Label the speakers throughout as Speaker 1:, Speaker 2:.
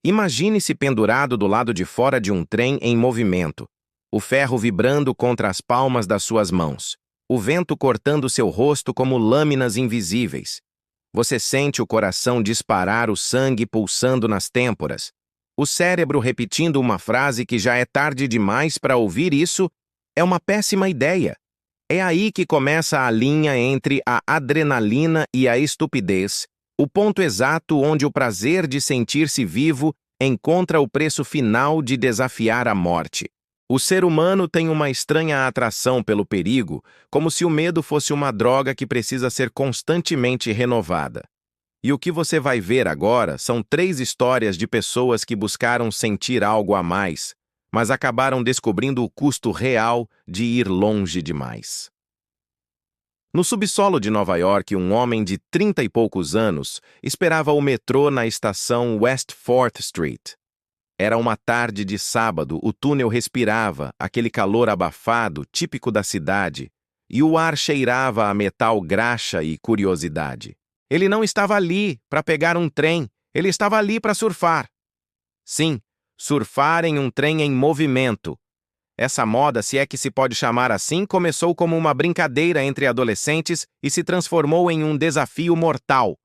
Speaker 1: Imagine-se pendurado do lado de fora de um trem em movimento, o ferro vibrando contra as palmas das suas mãos, o vento cortando seu rosto como lâminas invisíveis. Você sente o coração disparar, o sangue pulsando nas têmporas, o cérebro repetindo uma frase que já é tarde demais para ouvir. Isso é uma péssima ideia. É aí que começa a linha entre a adrenalina e a estupidez, o ponto exato onde o prazer de sentir-se vivo encontra o preço final de desafiar a morte. O ser humano tem uma estranha atração pelo perigo, como se o medo fosse uma droga que precisa ser constantemente renovada. E o que você vai ver agora são 3 histórias de pessoas que buscaram sentir algo a mais, mas acabaram descobrindo o custo real de ir longe demais. No subsolo de Nova York, um homem de 30 e poucos anos esperava o metrô na estação West 4th Street. Era uma tarde de sábado, o túnel respirava aquele calor abafado, típico da cidade, e o ar cheirava a metal, graxa e curiosidade. Ele não estava ali para pegar um trem, ele estava ali para surfar. Sim, surfar em um trem em movimento. Essa moda, se é que se pode chamar assim, começou como uma brincadeira entre adolescentes e se transformou em um desafio mortal.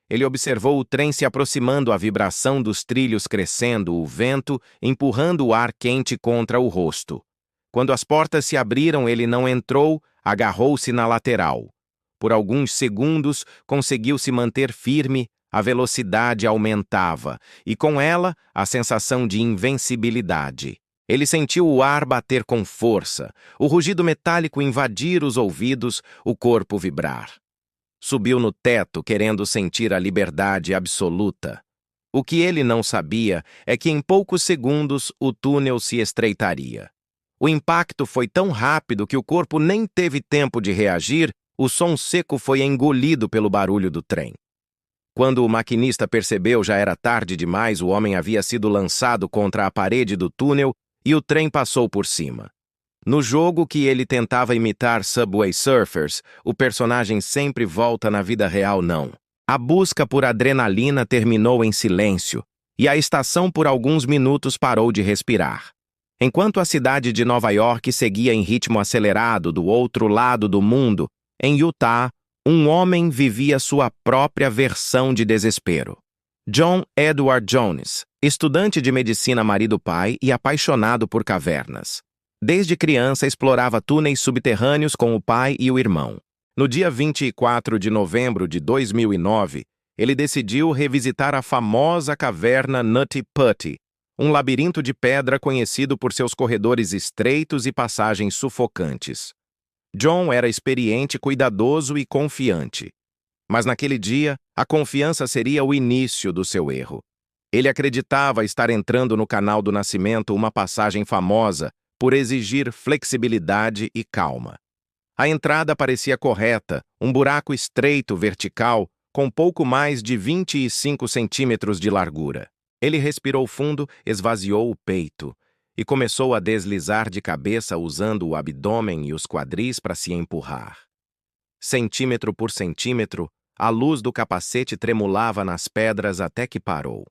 Speaker 1: Ele observou o trem se aproximando, a vibração dos trilhos crescendo, o vento empurrando o ar quente contra o rosto. Quando as portas se abriram, ele não entrou, agarrou-se na lateral. Por alguns segundos, conseguiu se manter firme, a velocidade aumentava, e com ela, a sensação de invencibilidade. Ele sentiu o ar bater com força, o rugido metálico invadir os ouvidos, o corpo vibrar. Subiu no teto, querendo sentir a liberdade absoluta. O que ele não sabia é que em poucos segundos o túnel se estreitaria. O impacto foi tão rápido que o corpo nem teve tempo de reagir, o som seco foi engolido pelo barulho do trem. Quando o maquinista percebeu, já era tarde demais, o homem havia sido lançado contra a parede do túnel e o trem passou por cima. No jogo que ele tentava imitar Subway Surfers, o personagem sempre volta na vida real, não. A busca por adrenalina terminou em silêncio, e a estação por alguns minutos parou de respirar. Enquanto a cidade de Nova York seguia em ritmo acelerado do outro lado do mundo, em Utah, um homem vivia sua própria versão de desespero. John Edward Jones, estudante de medicina, marido-pai e apaixonado por cavernas. Desde criança, explorava túneis subterrâneos com o pai e o irmão. No dia 24 de novembro de 2009, ele decidiu revisitar a famosa caverna Nutty Putty, um labirinto de pedra conhecido por seus corredores estreitos e passagens sufocantes. John era experiente, cuidadoso e confiante. Mas naquele dia, a confiança seria o início do seu erro. Ele acreditava estar entrando no Canal do Nascimento, uma passagem famosa por exigir flexibilidade e calma. A entrada parecia correta, um buraco estreito vertical, com pouco mais de 25 centímetros de largura. Ele respirou fundo, esvaziou o peito e começou a deslizar de cabeça usando o abdômen e os quadris para se empurrar. Centímetro por centímetro, a luz do capacete tremulava nas pedras até que parou.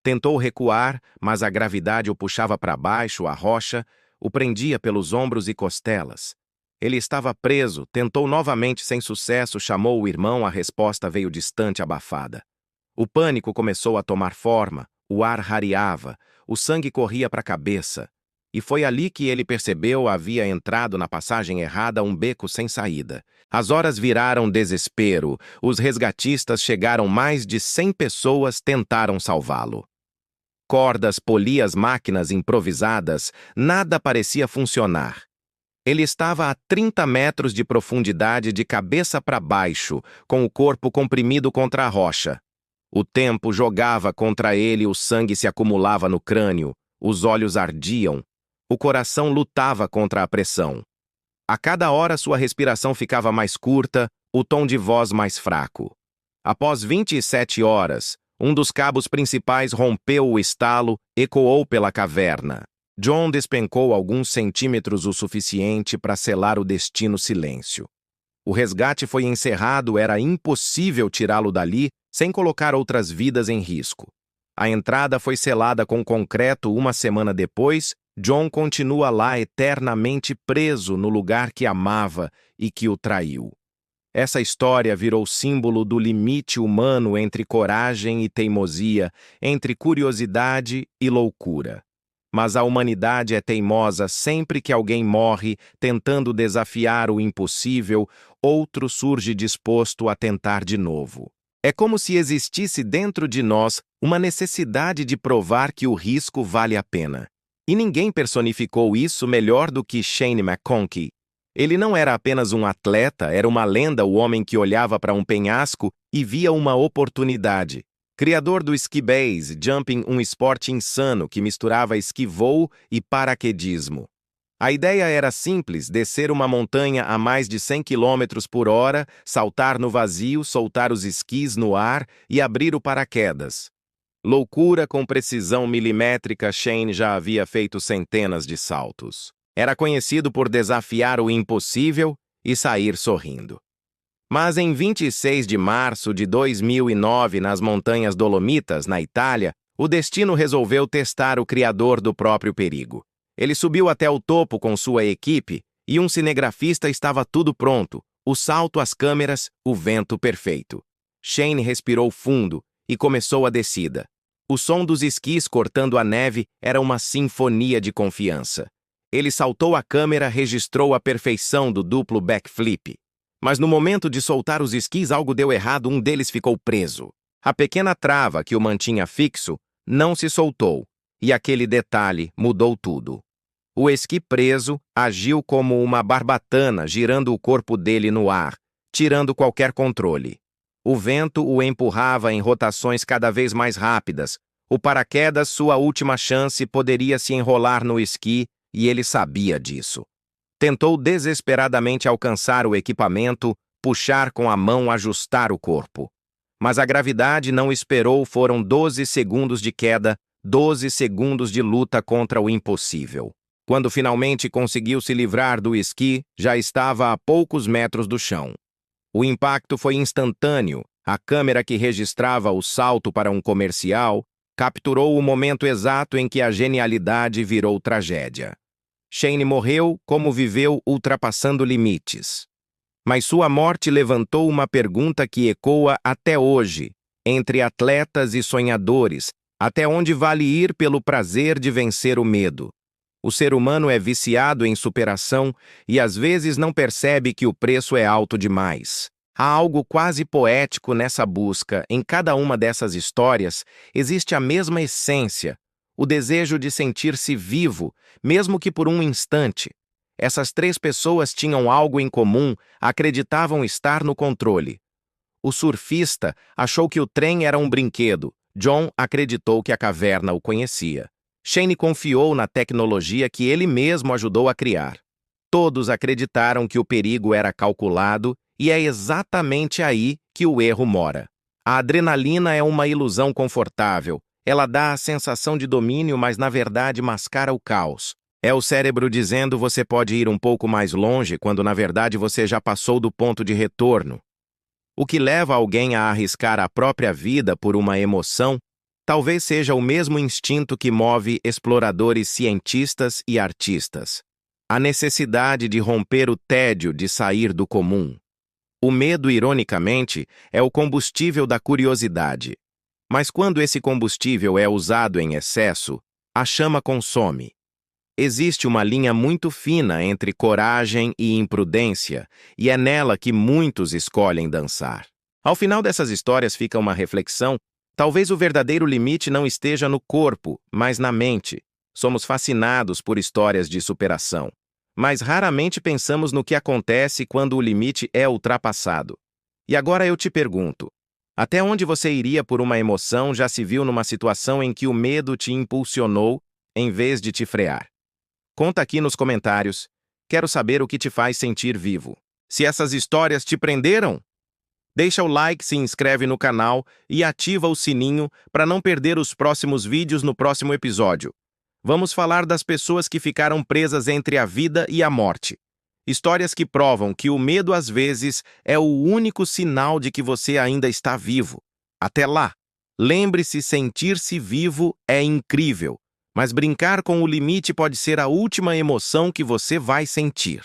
Speaker 1: Tentou recuar, mas a gravidade o puxava para baixo, a rocha o prendia pelos ombros e costelas. Ele estava preso, tentou novamente sem sucesso, chamou o irmão, a resposta veio distante, abafada. O pânico começou a tomar forma, o ar rareava, o sangue corria para a cabeça. E foi ali que ele percebeu havia entrado na passagem errada, um beco sem saída. As horas viraram desespero, os resgatistas chegaram, mais de 100 pessoas tentaram salvá-lo. Cordas, polias, máquinas improvisadas, nada parecia funcionar. Ele estava a 30 metros de profundidade, de cabeça para baixo, com o corpo comprimido contra a rocha. O tempo jogava contra ele, o sangue se acumulava no crânio, os olhos ardiam, o coração lutava contra a pressão. A cada hora sua respiração ficava mais curta, o tom de voz mais fraco. Após 27 horas, um dos cabos principais rompeu, o estalo ecoou pela caverna. John despencou alguns centímetros, o suficiente para selar o destino silêncio. O resgate foi encerrado, era impossível tirá-lo dali sem colocar outras vidas em risco. A entrada foi selada com concreto uma semana depois. John continua lá eternamente preso no lugar que amava e que o traiu. Essa história virou símbolo do limite humano entre coragem e teimosia, entre curiosidade e loucura. Mas a humanidade é teimosa sempre que alguém morre tentando desafiar o impossível, outro surge disposto a tentar de novo. É como se existisse dentro de nós uma necessidade de provar que o risco vale a pena. E ninguém personificou isso melhor do que Shane McConkey. Ele não era apenas um atleta, era uma lenda, o homem que olhava para um penhasco e via uma oportunidade. Criador do ski base jumping, um esporte insano que misturava esqui-voo e paraquedismo. A ideia era simples: descer uma montanha a mais de 100 km por hora, saltar no vazio, soltar os esquis no ar e abrir o paraquedas. Loucura com precisão milimétrica, Shane já havia feito centenas de saltos. Era conhecido por desafiar o impossível e sair sorrindo. Mas em 26 de março de 2009, nas Montanhas Dolomitas, na Itália, o destino resolveu testar o criador do próprio perigo. Ele subiu até o topo com sua equipe e um cinegrafista estava tudo pronto: o salto, as câmeras, o vento perfeito. Shane respirou fundo e começou a descida. O som dos esquis cortando a neve era uma sinfonia de confiança. Ele saltou a câmera, registrou a perfeição do duplo backflip. Mas no momento de soltar os esquis, algo deu errado, um deles ficou preso. A pequena trava que o mantinha fixo não se soltou, e aquele detalhe mudou tudo. O esqui preso agiu como uma barbatana, girando o corpo dele no ar, tirando qualquer controle. O vento o empurrava em rotações cada vez mais rápidas. O paraquedas, sua última chance, poderia se enrolar no esqui, e ele sabia disso. Tentou desesperadamente alcançar o equipamento, puxar com a mão, ajustar o corpo. Mas a gravidade não esperou, foram 12 segundos de queda, 12 segundos de luta contra o impossível. Quando finalmente conseguiu se livrar do esqui, já estava a poucos metros do chão. O impacto foi instantâneo. A câmera que registrava o salto para um comercial capturou o momento exato em que a genialidade virou tragédia. Shane morreu como viveu, ultrapassando limites. Mas sua morte levantou uma pergunta que ecoa até hoje, entre atletas e sonhadores: até onde vale ir pelo prazer de vencer o medo? O ser humano é viciado em superação e às vezes não percebe que o preço é alto demais. Há algo quase poético nessa busca. Em cada uma dessas histórias existe a mesma essência, o desejo de sentir-se vivo, mesmo que por um instante. Essas três pessoas tinham algo em comum, acreditavam estar no controle. O surfista achou que o trem era um brinquedo. John acreditou que a caverna o conhecia. Shane confiou na tecnologia que ele mesmo ajudou a criar. Todos acreditaram que o perigo era calculado, e é exatamente aí que o erro mora. A adrenalina é uma ilusão confortável. Ela dá a sensação de domínio, mas na verdade mascara o caos. É o cérebro dizendo: você pode ir um pouco mais longe, quando na verdade você já passou do ponto de retorno. O que leva alguém a arriscar a própria vida por uma emoção talvez seja o mesmo instinto que move exploradores, cientistas e artistas. A necessidade de romper o tédio, de sair do comum. O medo, ironicamente, é o combustível da curiosidade. Mas quando esse combustível é usado em excesso, a chama consome. Existe uma linha muito fina entre coragem e imprudência, e é nela que muitos escolhem dançar. Ao final dessas histórias fica uma reflexão: talvez o verdadeiro limite não esteja no corpo, mas na mente. Somos fascinados por histórias de superação, mas raramente pensamos no que acontece quando o limite é ultrapassado. E agora eu te pergunto: até onde você iria por uma emoção? Já se viu numa situação em que o medo te impulsionou em vez de te frear? Conta aqui nos comentários. Quero saber o que te faz sentir vivo. Se essas histórias te prenderam, deixa o like, se inscreve no canal e ativa o sininho para não perder os próximos vídeos no próximo episódio. Vamos falar das pessoas que ficaram presas entre a vida e a morte. Histórias que provam que o medo às vezes é o único sinal de que você ainda está vivo. Até lá! Lembre-se, sentir-se vivo é incrível, mas brincar com o limite pode ser a última emoção que você vai sentir.